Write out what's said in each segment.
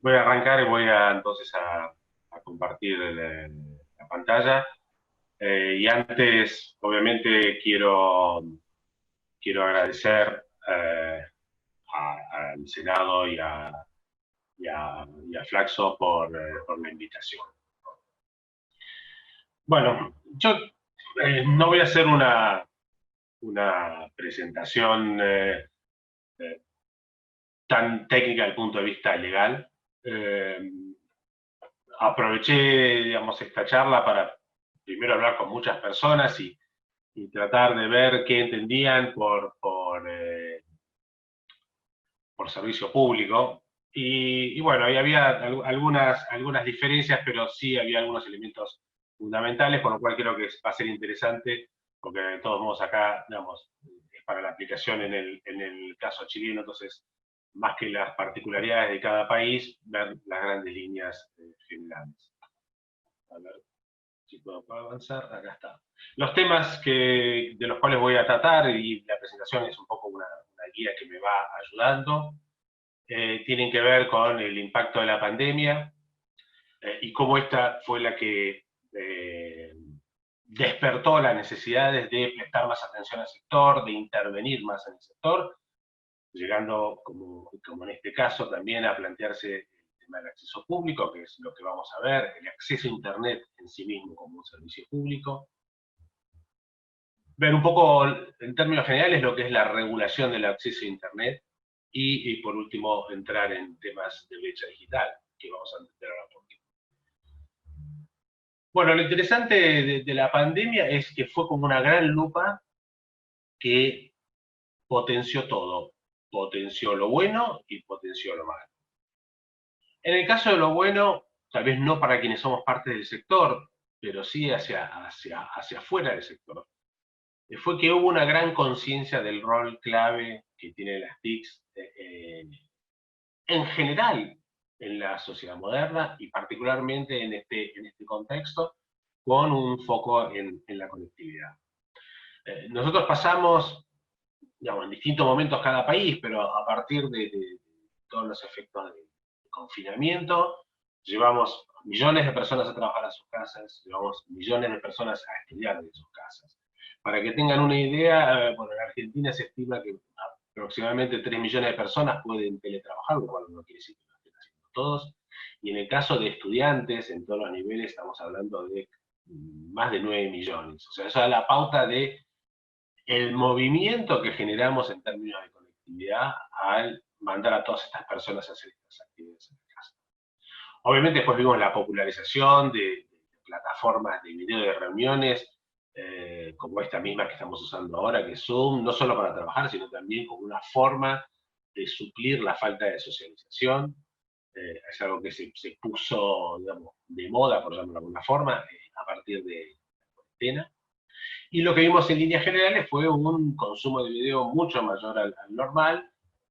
Voy a arrancar y voy a entonces a compartir la pantalla. Y antes, obviamente, quiero agradecer al Senado y a Flaxo por la invitación. Bueno, yo no voy a hacer una presentación eh, tan técnica desde el punto de vista legal. Eh, Aproveché, digamos, esta charla para primero hablar con muchas personas y tratar de ver qué entendían por servicio público. Y bueno, ahí había algunas diferencias, pero sí había algunos elementos fundamentales, por lo cual creo que va a ser interesante, porque de todos modos acá, digamos, es para la aplicación en el caso chileno, entonces, más que las particularidades de cada país, ver las grandes líneas generales. A ver si puedo avanzar, acá está. Los temas de los cuales voy a tratar, y la presentación es un poco una guía que me va ayudando, tienen que ver con el impacto de la pandemia y cómo esta fue la que despertó las necesidades de prestar más atención al sector, de intervenir más en el sector, llegando, como en este caso, también a plantearse el tema del acceso público, que es lo que vamos a ver, el acceso a Internet en sí mismo como un servicio público, ver un poco en términos generales lo que es la regulación del acceso a Internet y por último entrar en temas de brecha digital, que vamos a entender ahora por qué. Bueno, lo interesante de la pandemia es que fue como una gran lupa que potenció todo, potenció lo bueno y potenció lo malo. En el caso de lo bueno, tal vez no para quienes somos parte del sector, pero sí hacia afuera del sector, fue que hubo una gran conciencia del rol clave que tienen las TICs en general en la sociedad moderna y particularmente en este contexto, con un foco en la conectividad. Nosotros pasamos, digamos, en distintos momentos cada país, pero a partir de todos los efectos de confinamiento, llevamos millones de personas a trabajar a sus casas, llevamos millones de personas a estudiar en sus casas. Para que tengan una idea, bueno, en Argentina se estima que aproximadamente 3 millones de personas pueden teletrabajar, lo cual no quiere decir que lo estén haciendo todos. Y en el caso de estudiantes, en todos los niveles, estamos hablando de más de 9 millones. O sea, esa es la pauta de el movimiento que generamos en términos de conectividad al mandar a todas estas personas a hacer estas actividades en la casa. Obviamente después vimos la popularización de plataformas de video de reuniones, como esta misma que estamos usando ahora, que es Zoom, no solo para trabajar, sino también como una forma de suplir la falta de socialización. Es algo que se puso, digamos, de moda, por llamarlo de alguna forma, a partir de la cuarentena. Y lo que vimos en líneas generales fue un consumo de video mucho mayor al normal,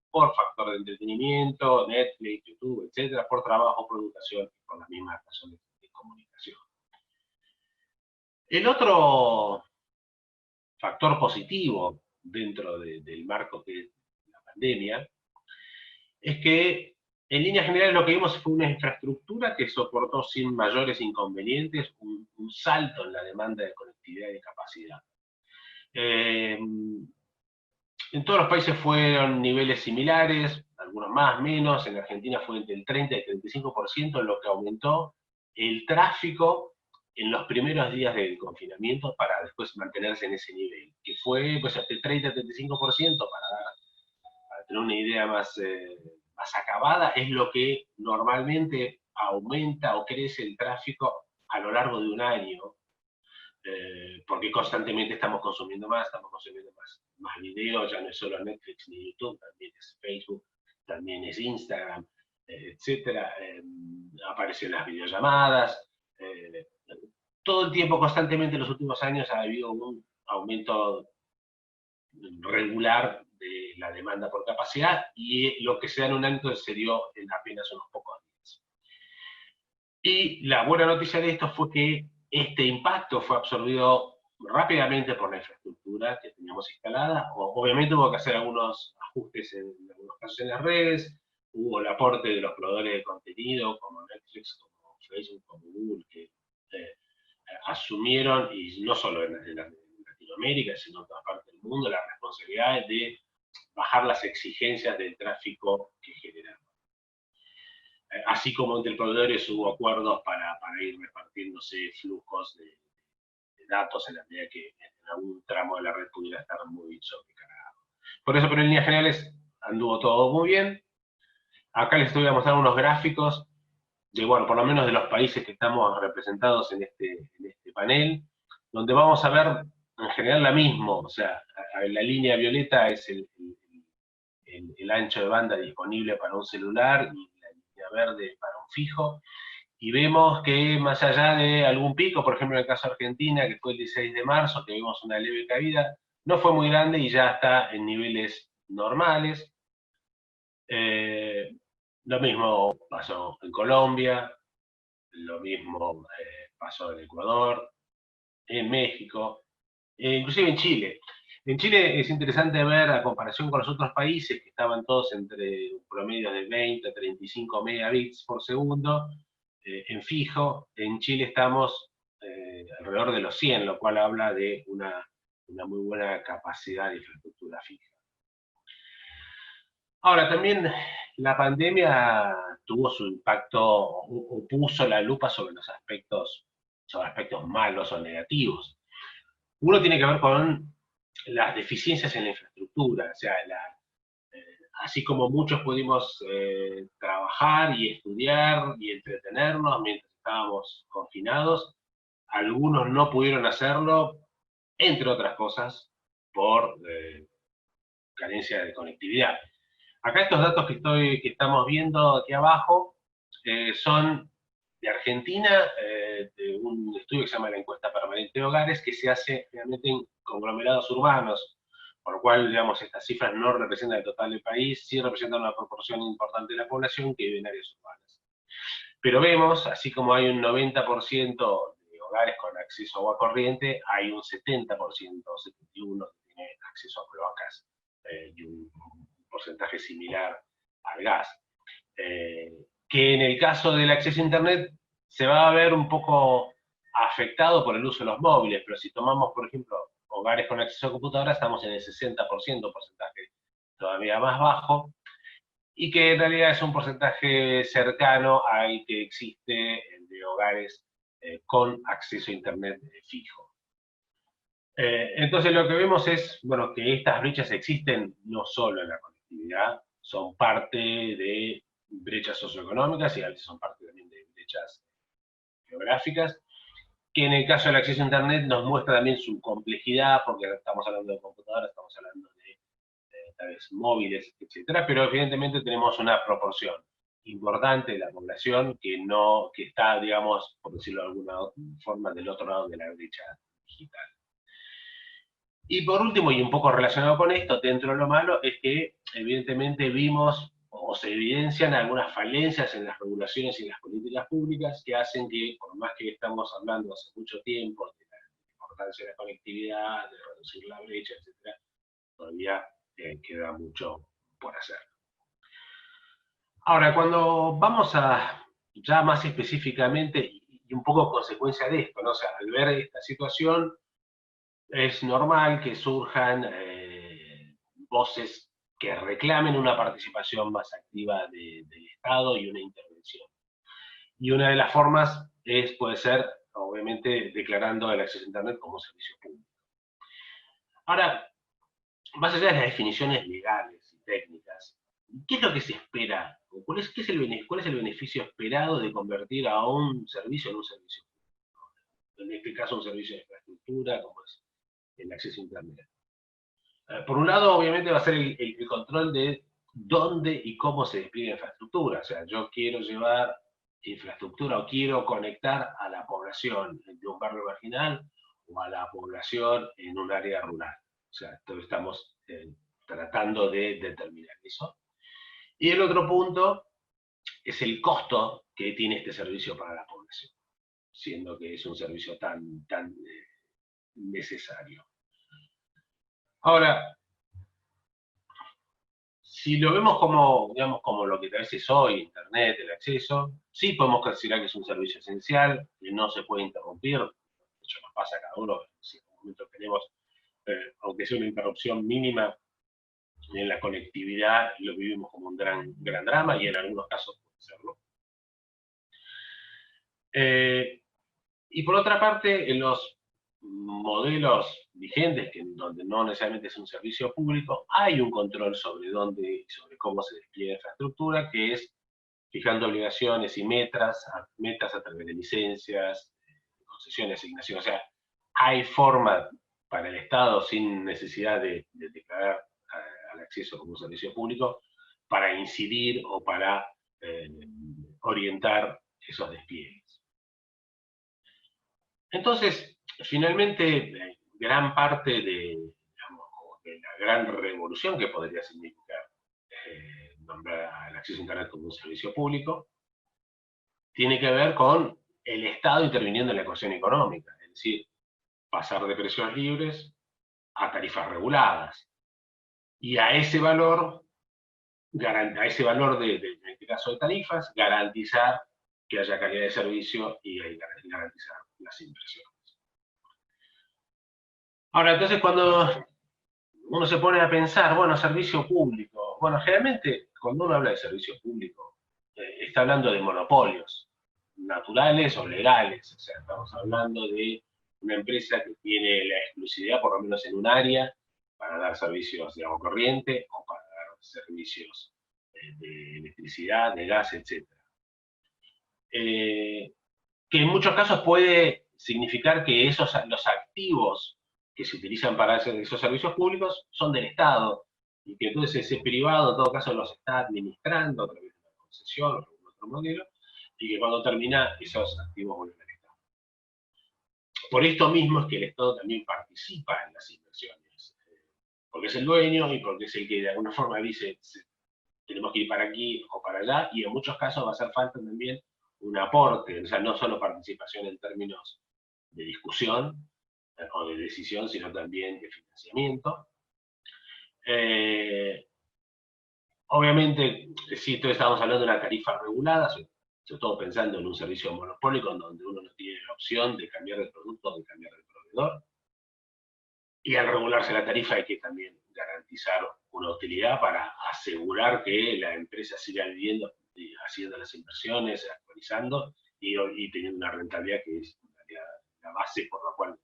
por factor de entretenimiento, Netflix, YouTube, etcétera, por trabajo, por educación, por las mismas razones de comunicación. El otro factor positivo dentro del marco que es la pandemia es que en líneas generales lo que vimos fue una infraestructura que soportó sin mayores inconvenientes un salto en la demanda de conectividad y de capacidad. Eh, En todos los países fueron niveles similares, algunos más, menos. En Argentina fue entre el 30 y el 35%, lo que aumentó el tráfico en los primeros días del confinamiento para después mantenerse en ese nivel, que fue pues hasta el 30 al 35%, para tener una idea más acabada, es lo que normalmente aumenta o crece el tráfico a lo largo de un año, porque constantemente estamos consumiendo más video, ya no es solo Netflix ni YouTube, también es Facebook, también es Instagram, etcétera. Aparecen las videollamadas. Todo el tiempo, constantemente en los últimos años, ha habido un aumento regular de la demanda por capacidad y lo que se da en un año se dio en apenas unos pocos días. Y la buena noticia de esto fue que este impacto fue absorbido rápidamente por la infraestructura que teníamos instalada. Obviamente hubo que hacer algunos ajustes en algunos casos en las redes, hubo el aporte de los proveedores de contenido, como Netflix, como Facebook, como Google, que asumieron, y no solo en Latinoamérica, sino en todas partes del mundo, la responsabilidad de bajar las exigencias del tráfico que generan. Así como entre proveedores hubo acuerdos para ir repartiéndose flujos de datos en la medida que en algún tramo de la red pudiera estar muy sobrecargado. Por eso, pero en líneas generales, anduvo todo muy bien. Acá les voy a mostrar unos gráficos de, bueno, por lo menos de los países que estamos representados en este panel, donde vamos a ver en general la misma, o sea, la línea violeta es el ancho de banda disponible para un celular y la línea verde para un fijo, y vemos que más allá de algún pico, por ejemplo en el caso de Argentina, que fue el 16 de marzo, que vimos una leve caída, no fue muy grande y ya está en niveles normales. Lo mismo pasó en Colombia, lo mismo pasó en Ecuador, en México, inclusive en Chile. En Chile es interesante ver, a comparación con los otros países, que estaban todos entre un promedio de 20 a 35 megabits por segundo, en fijo. En Chile estamos alrededor de los 100, lo cual habla de una muy buena capacidad de infraestructura fija. Ahora, también la pandemia tuvo su impacto, o puso la lupa sobre los aspectos malos o negativos. Uno tiene que ver con las deficiencias en la infraestructura, o sea, así como muchos pudimos trabajar y estudiar y entretenernos mientras estábamos confinados, algunos no pudieron hacerlo, entre otras cosas, por carencia de conectividad. Acá estos datos que estamos viendo aquí abajo son de Argentina, de un estudio que se llama la encuesta permanente de hogares, que se hace realmente en conglomerados urbanos, por lo cual, digamos, estas cifras no representan el total del país, sí representan una proporción importante de la población que vive en áreas urbanas. Pero vemos, así como hay un 90% de hogares con acceso a agua corriente, hay un 70%, 71% que tiene acceso a cloacas y un porcentaje similar al gas. Que en el caso del acceso a Internet se va a ver un poco afectado por el uso de los móviles, pero si tomamos, por ejemplo, hogares con acceso a computadora, estamos en el 60%, porcentaje todavía más bajo, y que en realidad es un porcentaje cercano al que existe de hogares con acceso a Internet fijo. Entonces lo que vemos es, bueno, que estas brechas existen no solo en la conectividad, son parte de brechas socioeconómicas y a veces son parte también de brechas geográficas, que en el caso del acceso a Internet nos muestra también su complejidad, porque estamos hablando de computadoras, estamos hablando de tal vez móviles, etcétera, pero evidentemente tenemos una proporción importante de la población que está, digamos, por decirlo de alguna forma, del otro lado de la brecha digital. Y por último, y un poco relacionado con esto, dentro de lo malo, es que evidentemente vimos o se evidencian algunas falencias en las regulaciones y en las políticas públicas que hacen que, por más que estamos hablando hace mucho tiempo de la importancia de la conectividad, de reducir la brecha, etc., todavía queda mucho por hacer. Ahora, cuando vamos a ya más específicamente, y un poco consecuencia de esto, ¿no? O sea, al ver esta situación, es normal que surjan voces que reclamen una participación más activa del Estado y una intervención. Y una de las formas puede ser, obviamente, declarando el acceso a Internet como servicio público. Ahora, más allá de las definiciones legales y técnicas, ¿qué es lo que se espera? ¿Cuál es el beneficio esperado de convertir a un servicio en un servicio público? En este caso, un servicio de infraestructura, como es el acceso a Internet. Por un lado, obviamente, va a ser el control de dónde y cómo se despliega infraestructura. O sea, yo quiero llevar infraestructura o quiero conectar a la población de un barrio marginal o a la población en un área rural. O sea, estamos tratando de determinar eso. Y el otro punto es el costo que tiene este servicio para la población, siendo que es un servicio tan necesario. Ahora, si lo vemos como, digamos, como lo que tal vez es hoy, Internet, el acceso, sí podemos considerar que es un servicio esencial, que no se puede interrumpir. De hecho, nos pasa a cada uno, si en un momento tenemos, aunque sea una interrupción mínima en la conectividad, lo vivimos como un gran drama, y en algunos casos puede serlo. Y por otra parte, en los modelos vigentes, donde no necesariamente es un servicio público, hay un control sobre dónde y sobre cómo se despliega la infraestructura, que es fijando obligaciones y metas a través de licencias, concesiones, asignaciones. O sea, hay forma para el Estado, sin necesidad de declarar al acceso como un servicio público, para incidir o para orientar esos despliegues. Entonces, finalmente, gran parte digamos, de la gran revolución que podría significar nombrar el acceso a Internet como un servicio público, tiene que ver con el Estado interviniendo en la ecuación económica, es decir, pasar de precios libres a tarifas reguladas. Y a ese valor en este caso de tarifas, garantizar que haya calidad de servicio y garantizar las inversiones. Ahora, entonces, cuando uno se pone a pensar, bueno, servicio público, bueno, generalmente cuando uno habla de servicio público, está hablando de monopolios, naturales o legales. O sea, estamos hablando de una empresa que tiene la exclusividad, por lo menos en un área, para dar servicios de agua corriente o para dar servicios de electricidad, de gas, etc. Que en muchos casos puede significar que los activos que se utilizan para hacer esos servicios públicos son del Estado, y que entonces ese privado en todo caso los está administrando a través de una concesión o algún otro modelo, y que cuando termina esos activos vuelven al Estado. Por esto mismo es que el Estado también participa en las inversiones, porque es el dueño y porque es el que de alguna forma dice tenemos que ir para aquí o para allá, y en muchos casos va a hacer falta también un aporte, o sea, no solo participación en términos de discusión o de decisión, sino también de financiamiento. Obviamente, si estamos hablando de una tarifa regulada, sobre todo pensando en un servicio monopólico en donde uno no tiene la opción de cambiar de producto o de cambiar de proveedor. Y al regularse la tarifa hay que también garantizar una utilidad para asegurar que la empresa siga viviendo, haciendo las inversiones, actualizando y teniendo una rentabilidad que es la base por la cual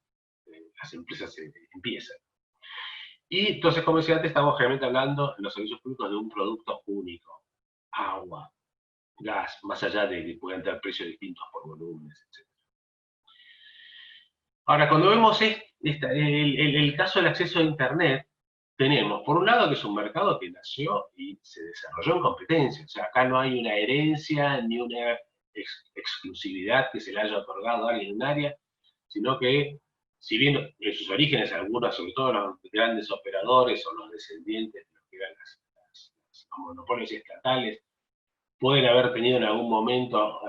las empresas empiezan. Y entonces, como decía antes, estamos generalmente hablando en los servicios públicos de un producto único: agua, gas, más allá de que puedan tener precios distintos por volúmenes, etc. Ahora, cuando vemos el caso del acceso a Internet, tenemos, por un lado, que es un mercado que nació y se desarrolló en competencia. O sea, acá no hay una herencia ni una exclusividad que se le haya otorgado a alguien en un área, sino que, si bien en sus orígenes, algunos, sobre todo los grandes operadores o los descendientes de lo que eran los monopolios estatales, pueden haber tenido en algún momento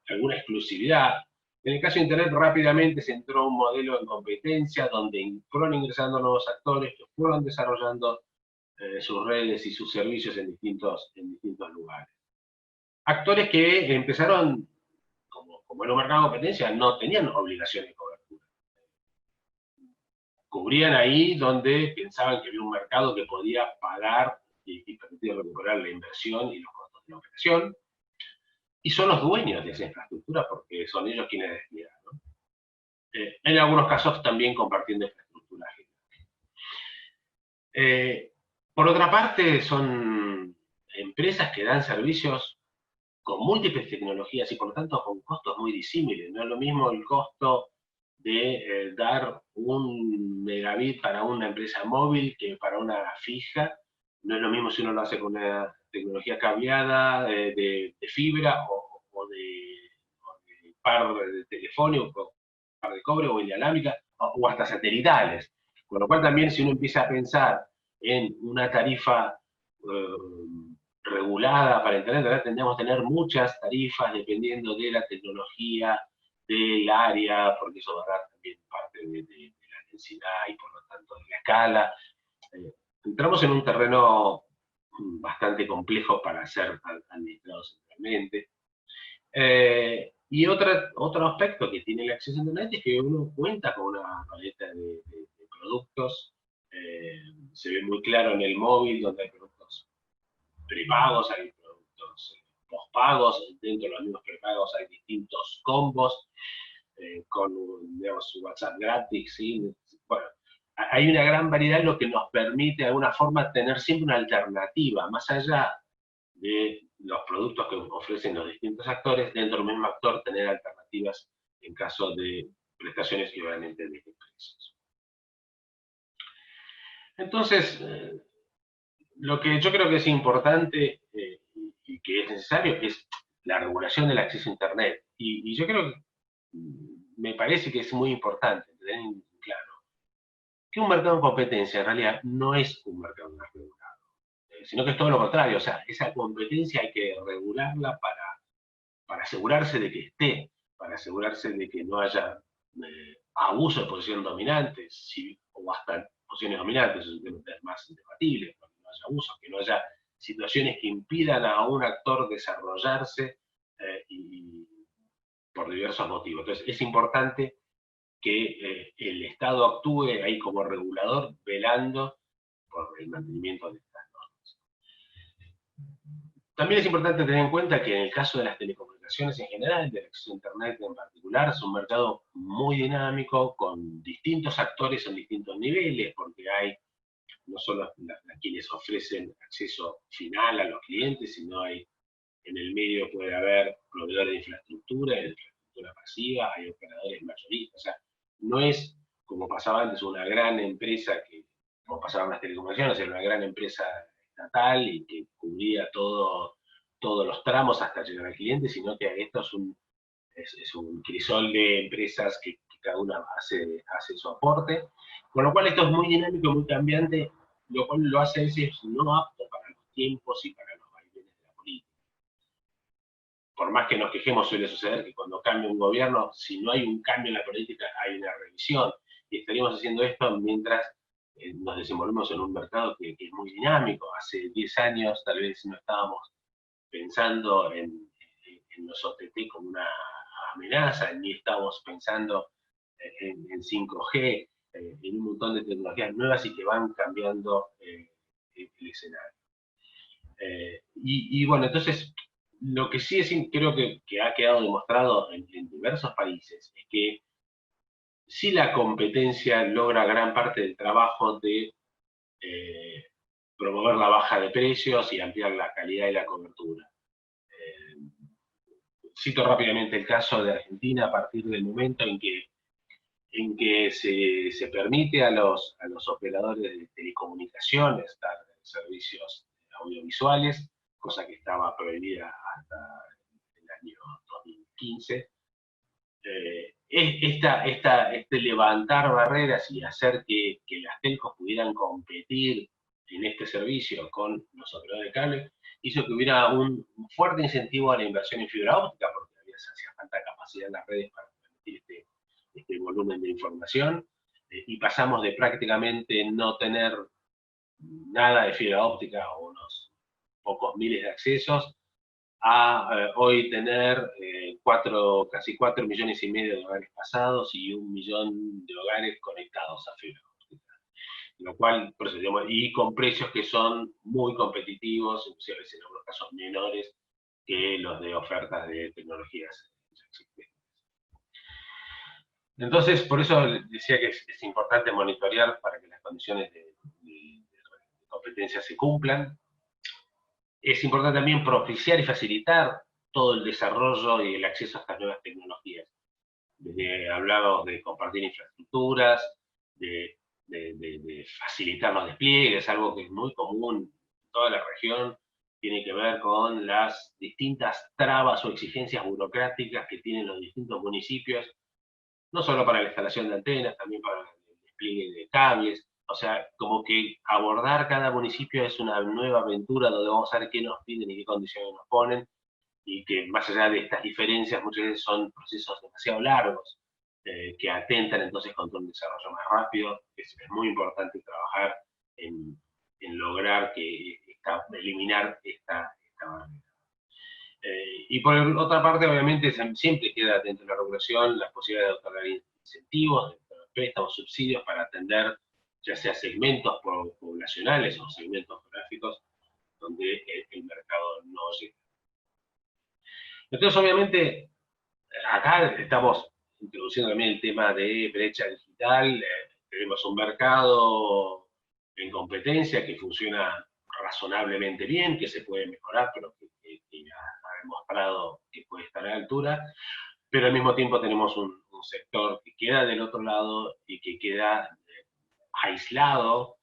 alguna exclusividad. En el caso de Internet, rápidamente se entró un modelo en competencia donde fueron ingresando nuevos actores que fueron desarrollando sus redes y sus servicios en distintos lugares. Actores que empezaron, como en un mercado de competencia, no tenían obligación de cobertura. Cubrían ahí donde pensaban que había un mercado que podía pagar y permitir recuperar la inversión y los costos de la operación. Y son los dueños de esa infraestructura porque son ellos quienes despliegan, ¿no? En algunos casos también compartiendo infraestructura. Por otra parte, son empresas que dan servicios con múltiples tecnologías y por lo tanto con costos muy disímiles. No es lo mismo el costo de dar 1 megabit para una empresa móvil que para una fija. No es lo mismo si uno lo hace con una tecnología cableada de fibra o de par de telefónico, par de cobre o inalámbrica o hasta satelitales. Con lo cual también, si uno empieza a pensar en una tarifa regulada para Internet, tendríamos que tener muchas tarifas dependiendo de la tecnología, del área, porque eso va a dar también parte de la densidad y por lo tanto de la escala. entramos en un terreno bastante complejo para ser administrado centralmente. Y otro aspecto que tiene el acceso a Internet es que uno cuenta con una paleta de productos. Se ve muy claro en el móvil, donde hay productos prepagos, hay productos postpagos. Dentro de los mismos prepagos hay distintos combos, con, digamos, WhatsApp gratis, ¿sí? Bueno, hay una gran variedad, lo que nos permite de alguna forma tener siempre una alternativa, más allá de los productos que ofrecen los distintos actores, dentro del mismo actor tener alternativas en caso de prestaciones y obviamente de precios. Entonces, lo que yo creo que es importante y que es necesario es la regulación del acceso a Internet. Y yo creo que me parece que es muy importante tener claro que un mercado en competencia en realidad no es un mercado regulado, sino que es todo lo contrario. O sea, esa competencia hay que regularla para asegurarse de que esté, para asegurarse de que no haya abuso de posición dominante, o hasta posiciones dominantes, eso es más debatible, que no haya abuso, que no haya situaciones que impidan a un actor desarrollarse y por diversos motivos. Entonces, es importante que el Estado actúe ahí como regulador, velando por el mantenimiento de estas normas. También es importante tener en cuenta que en el caso de las telecomunicaciones en general, del acceso a Internet en particular, es un mercado muy dinámico, con distintos actores en distintos niveles, porque hay no solo quienes ofrecen acceso final a los clientes, sino hay en el medio puede haber proveedores de infraestructura pasiva, hay operadores mayoristas. O sea, no es como pasaba antes una gran empresa como pasaban las telecomunicaciones, era una gran empresa estatal y que cubría todos los tramos hasta llegar al cliente, sino que esto es un crisol de empresas que cada una hace su aporte, con lo cual esto es muy dinámico, muy cambiante, lo cual lo hace a veces no apto para los tiempos y para los vaivenes de la política. Por más que nos quejemos, suele suceder que cuando cambia un gobierno, si no hay un cambio en la política, hay una revisión. Y estaríamos haciendo esto mientras nos desenvolvemos en un mercado que es muy dinámico. Hace 10 años tal vez no estábamos pensando en los OTT como una amenaza, ni estábamos pensando en 5G, en un montón de tecnologías nuevas y que van cambiando el escenario. Y bueno, entonces, lo que sí creo que ha quedado demostrado en diversos países es que sí la competencia logra gran parte del trabajo de promover la baja de precios y ampliar la calidad y la cobertura. Cito rápidamente el caso de Argentina a partir del momento en que se permite a los operadores de telecomunicaciones dar servicios audiovisuales, cosa que estaba prohibida hasta el año 2015. Este levantar barreras y hacer que las telcos pudieran competir en este servicio con los operadores de cable, hizo que hubiera un fuerte incentivo a la inversión en fibra óptica, porque hacía falta capacidad en las redes para permitir este volumen de información, y pasamos de prácticamente no tener nada de fibra óptica o unos pocos miles de accesos, a hoy tener casi 4,5 millones de hogares pasados y 1 millón de hogares conectados a fibra óptica. Lo cual procedemos, y con precios que son muy competitivos, inclusive en algunos casos menores que los de ofertas de tecnologías existentes. Entonces, por eso decía que es importante monitorear para que las condiciones de competencia se cumplan. Es importante también propiciar y facilitar todo el desarrollo y el acceso a estas nuevas tecnologías. Hablábamos de compartir infraestructuras, de facilitar los despliegues, algo que es muy común en toda la región, tiene que ver con las distintas trabas o exigencias burocráticas que tienen los distintos municipios, no solo para la instalación de antenas, también para el despliegue de cables. O sea, como que abordar cada municipio es una nueva aventura donde vamos a ver qué nos piden y qué condiciones nos ponen, y que más allá de estas diferencias muchas veces son procesos demasiado largos que atentan entonces contra un desarrollo más rápido. Es muy importante trabajar en en lograr eliminar esta barrera. Y por otra parte, obviamente, siempre queda dentro de la regulación la posibilidad de otorgar incentivos, de préstamos, subsidios para atender ya sea segmentos poblacionales o segmentos geográficos donde el mercado no llega. Entonces, obviamente, acá estamos introduciendo también el tema de brecha digital. Tenemos un mercado en competencia que funciona razonablemente bien, que se puede mejorar, pero que ya ha demostrado que puede estar a la altura. Pero al mismo tiempo tenemos un sector que queda del otro lado y que queda aislado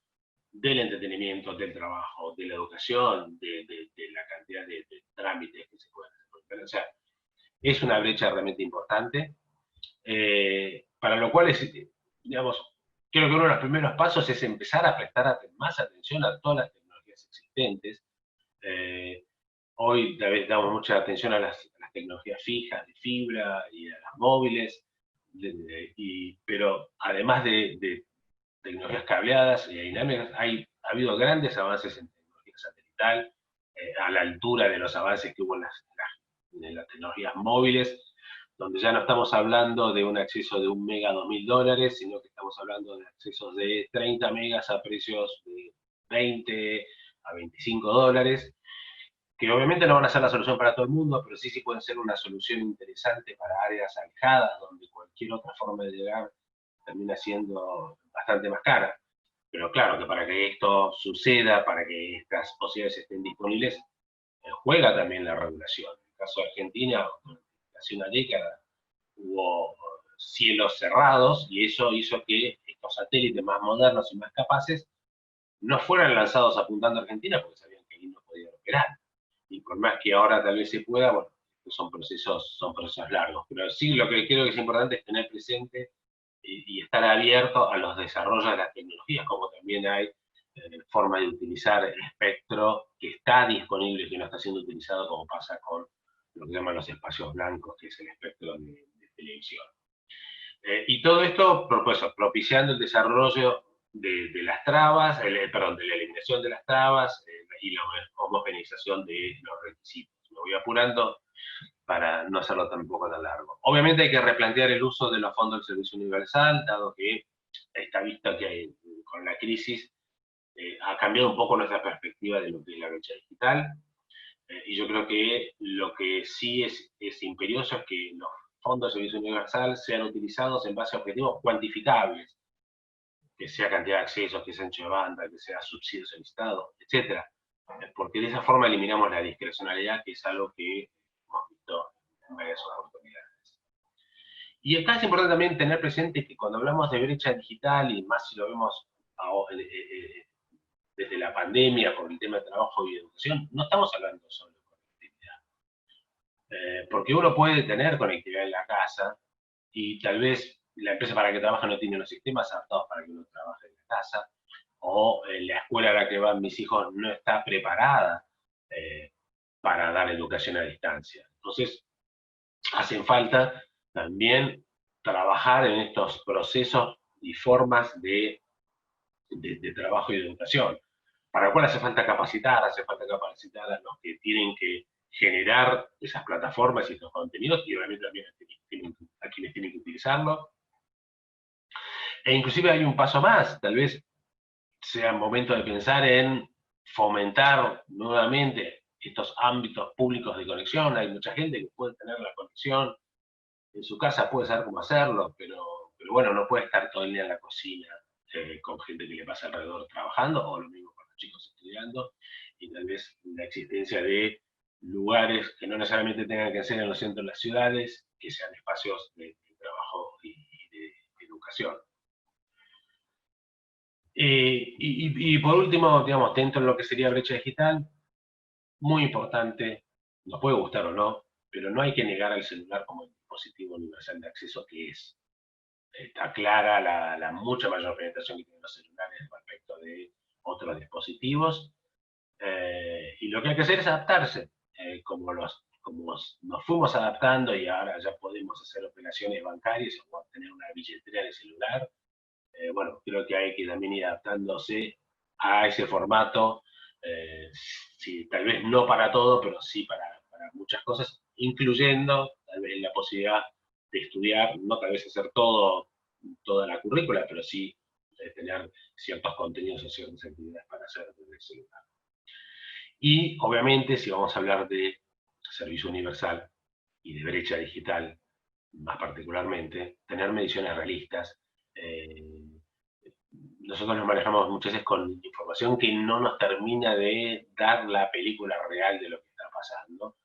del entretenimiento, del trabajo, de la educación, de la cantidad de trámites que se pueden hacer. O sea, es una brecha realmente importante, para lo cual digamos, creo que uno de los primeros pasos es empezar a prestar más atención a todas las tecnologías existentes. Hoy tal vez damos mucha atención a las tecnologías fijas, de fibra y a las móviles, pero además de tecnologías cableadas y dinámicas, ha habido grandes avances en tecnología satelital, a la altura de los avances que hubo en las tecnologías móviles, donde ya no estamos hablando de un acceso de 1 mega a $2.000, sino que estamos hablando de accesos de 30 megas a precios de 20 a $25, que obviamente no van a ser la solución para todo el mundo, pero sí pueden ser una solución interesante para áreas alejadas, donde cualquier otra forma de llegar termina siendo bastante más cara. Pero claro, que para que esto suceda, para que estas posibilidades estén disponibles, juega también la regulación. En el caso de Argentina, hace una década hubo cielos cerrados y eso hizo que estos satélites más modernos y más capaces no fueran lanzados apuntando a Argentina porque sabían que ahí no podían operar. Y por más que ahora tal vez se pueda, bueno, son procesos largos. Pero sí, lo que creo que es importante es tener presente y estar abierto a los desarrollos de las tecnologías, como también hay forma de utilizar el espectro que está disponible y que no está siendo utilizado, como pasa con lo que llaman los espacios blancos, que es el espectro de televisión. Y todo esto propiciando el desarrollo de las trabas, perdón, de la eliminación de las trabas y la homogeneización de los requisitos. Me voy apurando para no hacerlo tampoco tan largo. Obviamente hay que replantear el uso de los fondos del Servicio Universal, dado que está visto que con la crisis ha cambiado un poco nuestra perspectiva de lo que es la brecha digital. Y yo creo que lo que sí es imperioso es que los fondos de Servicio Universal sean utilizados en base a objetivos cuantificables, que sea cantidad de accesos, que sea ancho de banda, que sea subsidios solicitados, etc. Porque de esa forma eliminamos la discrecionalidad, que es algo que hemos visto en varias oportunidades. Y acá es importante también tener presente que cuando hablamos de brecha digital, y más si lo vemos desde la pandemia por el tema de trabajo y educación, no estamos hablando solo de conectividad. Porque uno puede tener conectividad en la casa y tal vez la empresa para la que trabaja no tiene los sistemas adaptados para que uno trabaje en la casa, o la escuela a la que van mis hijos no está preparada para dar educación a distancia. Entonces, hacen falta también trabajar en estos procesos y formas de trabajo y de educación, para lo cual hace falta capacitar a los que tienen que generar esas plataformas y estos contenidos, y obviamente también a quienes tienen que utilizarlo. E inclusive hay un paso más, tal vez sea momento de pensar en fomentar nuevamente estos ámbitos públicos de conexión. Hay mucha gente que puede tener la conexión en su casa, puede saber cómo hacerlo, pero bueno, no puede estar todo el día en la cocina con gente que le pasa alrededor trabajando, o lo mismo con los chicos estudiando, y tal vez la existencia de lugares que no necesariamente tengan que ser en los centros de las ciudades, que sean espacios de trabajo y de educación. Y por último, digamos, dentro de lo que sería brecha digital, muy importante, nos puede gustar o no, pero no hay que negar al celular como el dispositivo universal de acceso que es. Está clara la mucha mayor penetración que tienen los celulares respecto de otros dispositivos, y lo que hay que hacer es adaptarse, como nos fuimos adaptando y ahora ya podemos hacer operaciones bancarias o tener una billetera de celular. Bueno, creo que hay que también ir adaptándose a ese formato, sí, tal vez no para todo, pero sí para muchas cosas, incluyendo tal vez la posibilidad de estudiar, no tal vez hacer toda la currícula, pero sí tener ciertos contenidos o ciertas actividades para hacer desde ese lugar. Y obviamente, si vamos a hablar de servicio universal y de brecha digital, más particularmente, tener mediciones realistas. Nosotros nos manejamos muchas veces con información que no nos termina de dar la película real de lo que está pasando,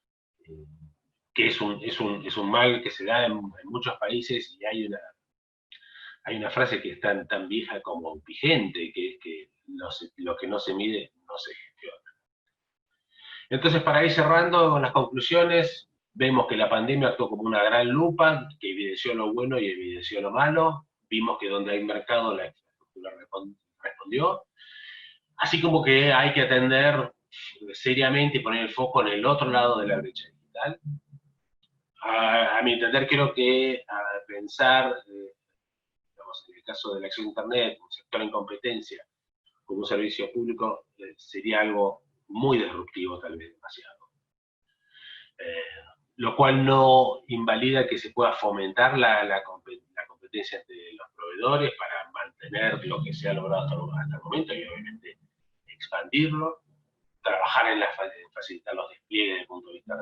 que es un mal que se da en muchos países, y hay una frase que es tan vieja como vigente, que es que lo que no se mide no se gestiona. Entonces, para ir cerrando con las conclusiones, vemos que la pandemia actuó como una gran lupa que evidenció lo bueno y evidenció lo malo. Vimos que donde hay mercado la infraestructura respondió. Así como que hay que atender seriamente y poner el foco en el otro lado de la brecha digital. A mi entender, creo que pensar, digamos, en el caso de la acción de Internet, un sector en competencia, como un servicio público, sería algo muy disruptivo, tal vez demasiado. Lo cual no invalida que se pueda fomentar la competencia entre los proveedores para mantener lo que se ha logrado hasta el momento y obviamente expandirlo, trabajar en facilitar los despliegues desde el punto de vista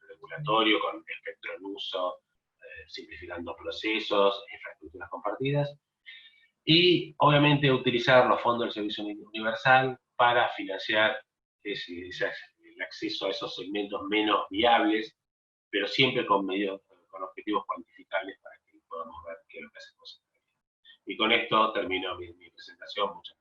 regulatorio, con espectro en uso, simplificando procesos, infraestructuras compartidas, y obviamente utilizar los fondos del Servicio Universal para financiar el acceso a esos segmentos menos viables, pero siempre con objetivos cuantificables para que podamos ver qué es lo que hacemos. Y con esto termino mi presentación. Muchas gracias.